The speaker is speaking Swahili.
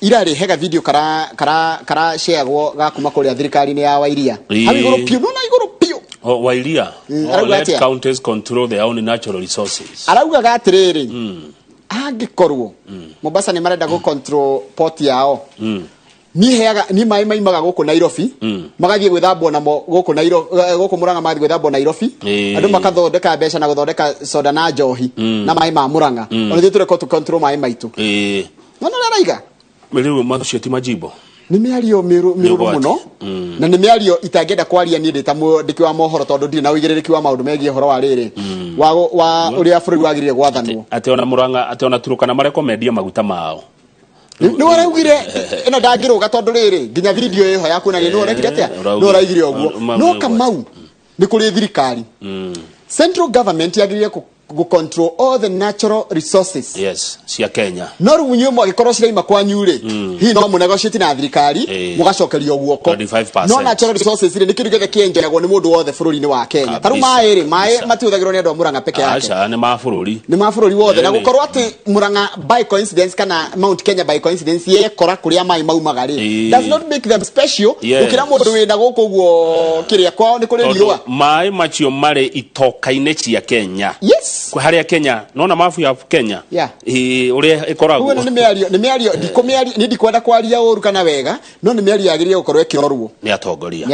irari hega video kara share go gakuma kuri thirikari ni ya Wairia abi iguru pio no na iguru pio Wairia let counties control their own natural resources arauga gatiriri angikorwo Mombasa ni marenda go control port yao ni heaga ni mai maga guku Nairobi magathie gwithambwo namo guku Nairobi guku Murang'a mathi gwithambwo Nairobi andu makathondeka mbeca na guthondeka soda na njohi na mai ma Murang'a ona thithure ko to control mai maitu no raiga meriru maciati majibo ni miario miru muno na ni miario itangenda kwaria ni ndita ndiki wa mohoro tondu ndiri na uigiririki wa maundu megie horo wa riri wa uria bururi wagirire gwathanwo ate ona Murang'a ate ona Turukana marekomendia maguta mao ni waraugire ino ndangiruga tondu riri nginya video iho yaku na ni urekire atia no raigire oguo no Kamau ni kuri thirikari central government yagirire go control all the natural resources cia Kenya no runyu mo gikorwo ciraima kwanyu ri hi no munegotiate na thirikari mugacokerio guoko no natural resources ri nikirugethe kienjeragwo ni mundu wothe bururi-ini wa Kenya taru mai matiuthagirwo ni andu Murang'a peke yake acha ni mabũrũri wothe na gukorwo ati Murang'a by coincidence kana Mount Kenya by coincidence yekora kuria mai maumaga ri does not make them special ukira mundu wina guku guo kiria kwao ni kuri riũa mai macio mari itoka-ini cia Kenya haria Kenya nona mafu ya Kenya uria ikoragwo ni miario ndikwenda kwaria uru kana wega no ni miario yagirie gukorwo ikirorwo ni atongoria